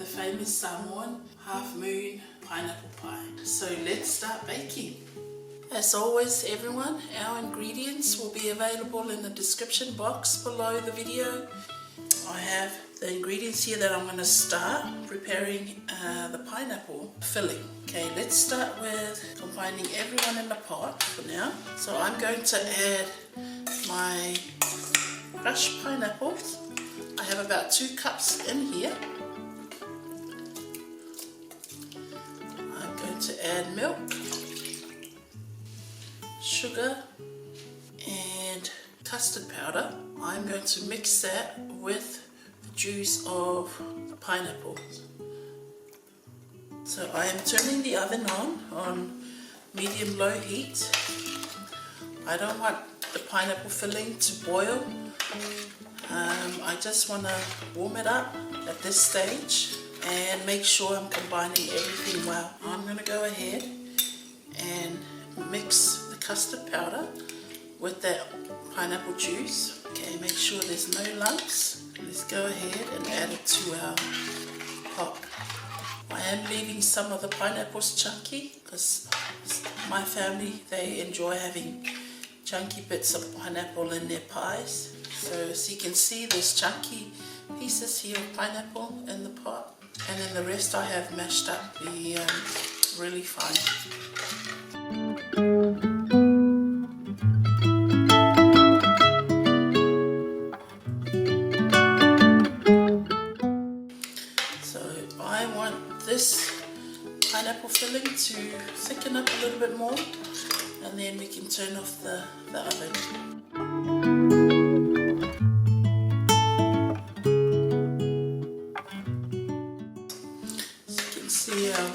the famous Samoan half moon pineapple pie. So let's start baking. As always everyone, our ingredients will be available in the description box below the video. I have the ingredients here that I'm going to start preparing the pineapple filling. Okay, let's start with combining everyone in the pot for now. So I'm going to add my crushed pineapples. I have about 2 cups in here. I'm going to add milk, sugar and custard powder. I'm going to mix that with the juice of the pineapples. So I am turning the oven on medium-low heat. I don't want the pineapple filling to boil. I just want to warm it up at this stage and make sure I'm combining everything well. I'm going to go ahead and mix the custard powder with that pineapple juice. Okay, make sure there's no lumps. Let's go ahead and add it to our pot. I am leaving some of the pineapples chunky because my family, they enjoy having chunky bits of pineapple in their pies. So as you can see, there's chunky pieces here of pineapple in the pot, and then the rest I have mashed up really fine. So I want this pineapple filling to thicken up a little bit more, and then we can turn off the oven. See, our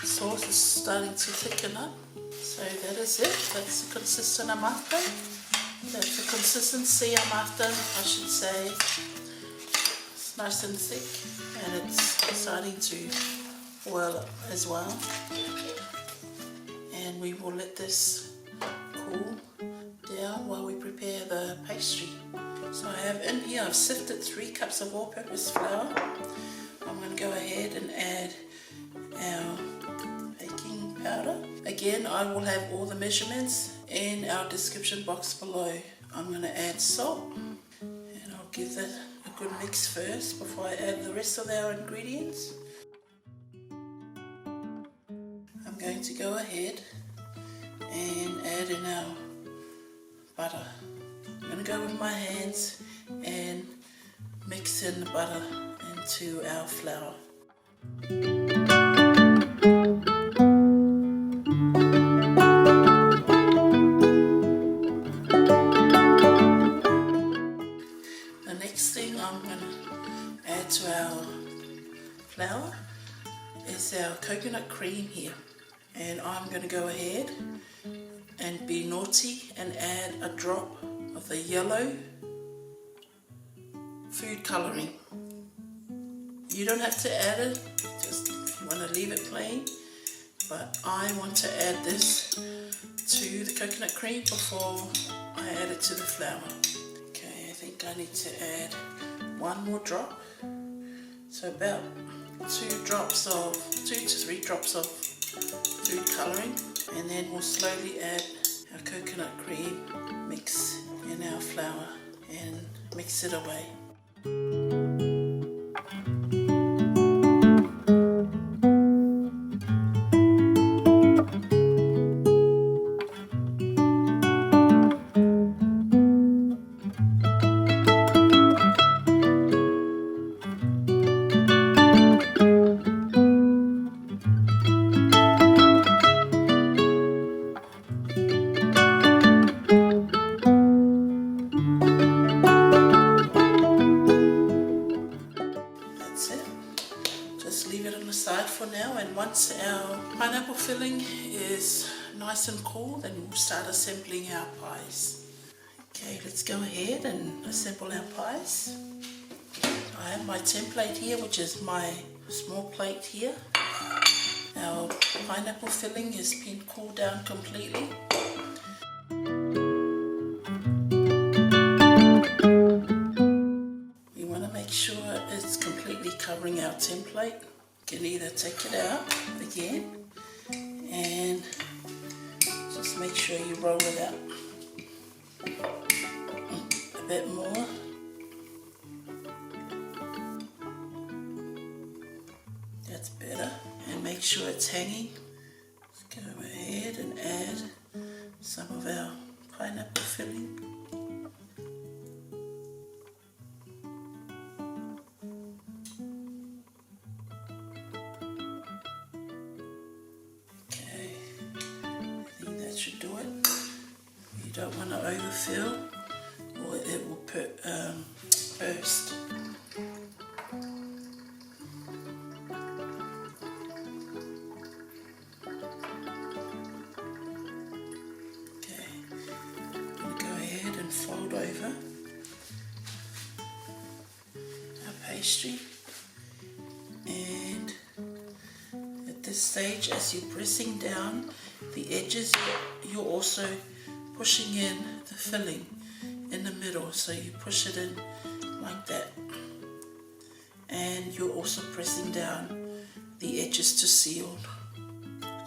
sauce is starting to thicken up. So that is it. That's the consistency I'm after. That's the consistency I'm after, I should say. It's nice and thick, and it's starting to boil up as well. And we will let this cool down while we prepare the pastry. So I have in here, I've sifted 3 cups of all-purpose flour. I'm going to go ahead and add our baking powder. Again, I will have all the measurements in our description box below. I'm going to add salt, and I'll give that a good mix first before I add the rest of our ingredients. I'm going to go ahead and add in our butter. I'm going to go with my hands and mix in the butter into our flour. The next thing I'm going to add to our flour is our coconut cream here, and I'm going to go ahead and be naughty and add a drop of the yellow food colouring. You don't have to add it, just want to leave it plain, but I want to add this to the coconut cream before I add it to the flour. Okay, I think I need to add 1 more drop, so about 2 to 3 drops of food colouring, and then we'll slowly add our coconut cream mix in our flour and mix it away. Aside for now, and once our pineapple filling is nice and cool, then we'll start assembling our pies. Okay, let's go ahead and assemble our pies. I have my template here, which is my small plate here. Our pineapple filling has been cooled down completely. We want to make sure it's completely covered covering our template. You can either take it out again and just make sure you roll it out a bit more. That's better. And make sure it's hanging. Let's go ahead and add some of our pineapple filling. Okay, I think that should do it. You don't want to overfill or it will burst. Fold over our pastry, and at this stage, as you're pressing down the edges, you're also pushing in the filling in the middle, so you push it in like that, and you're also pressing down the edges to seal,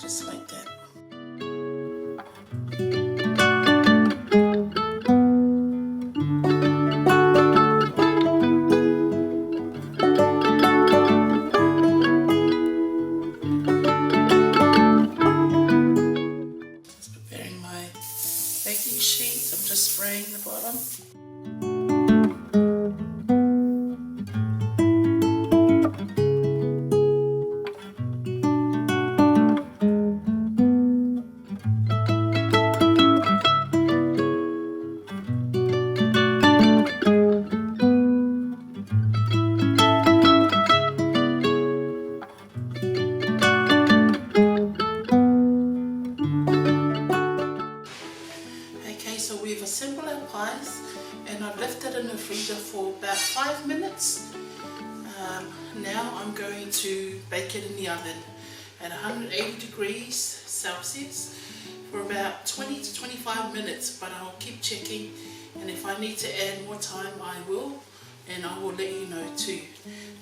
just like that. Baking sheets, I'm just spraying the bottom. So we've assembled our pies, and I've left it in the freezer for about 5 minutes. Now I'm going to bake it in the oven at 180 degrees Celsius for about 20 to 25 minutes, but I'll keep checking, and if I need to add more time I will, and I will let you know too.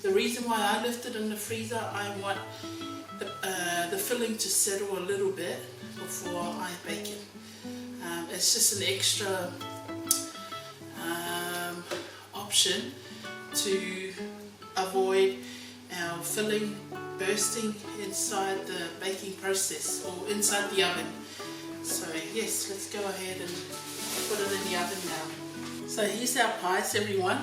The reason why I left it in the freezer, I want the filling to settle a little bit before I bake it. It's just an extra option to avoid our filling bursting inside the baking process or inside the oven. So yes, let's go ahead and put it in the oven now. So here's our pies, everyone.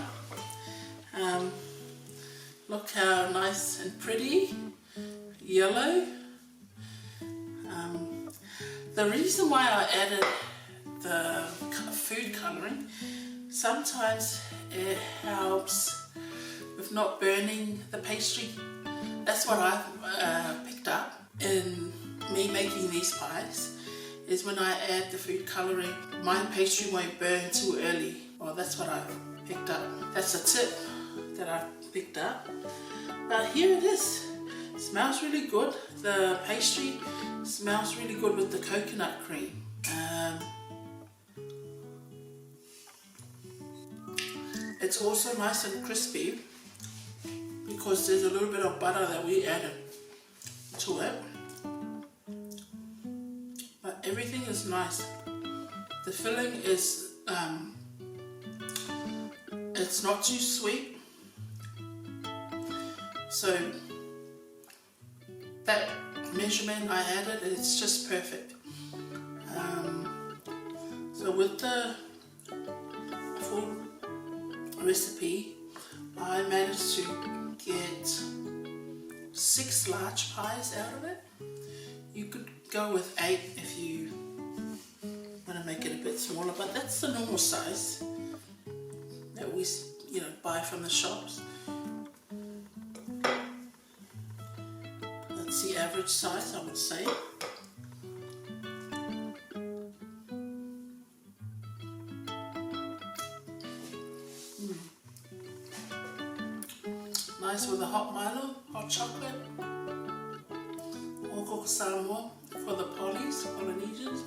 Look how nice and pretty, yellow. The reason why I added the food colouring, sometimes it helps with not burning the pastry. That's what I've picked up in me making these pies, is when I add the food colouring, my pastry won't burn too early. Well, that's what I've picked up. That's a tip that I've picked up. But here it is. It smells really good. The pastry smells really good with the coconut cream. It's also nice and crispy because there's a little bit of butter that we added to it. But everything is nice. The filling is, it's not too sweet. So that measurement I added, it's just perfect. So with the full recipe, I managed to get 6 large pies out of it. You could go with 8 if you want to make it a bit smaller, but that's the normal size that we buy from the shops. That's the average size, I would say. Nice with a hot Milo, hot chocolate, or cook some more for the Polynesians.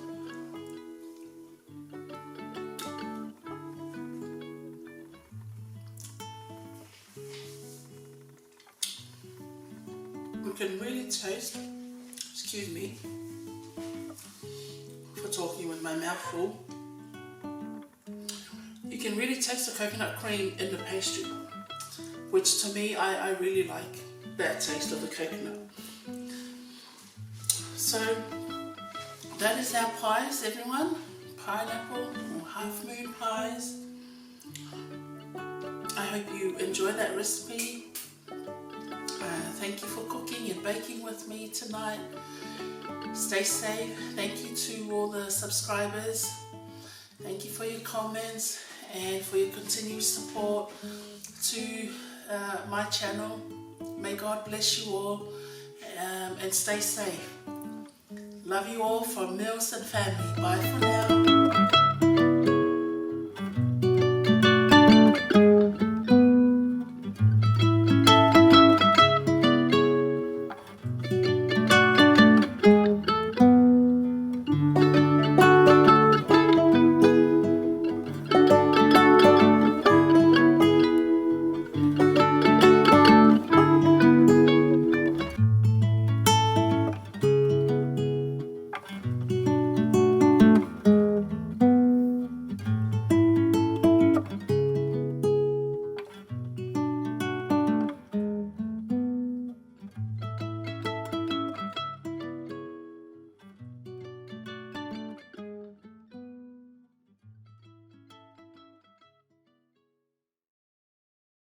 You can really taste, excuse me for talking with my mouth full, you can really taste the coconut cream in the pastry, which to me, I really like that taste of the coconut. So that is our pies, everyone. Pineapple or half moon pies. I hope you enjoy that recipe. Thank you for cooking and baking with me tonight. Stay safe. Thank you to all the subscribers. Thank you for your comments and for your continued support to my channel. May God bless you all and stay safe. Love you all from Mills and family. Bye for now.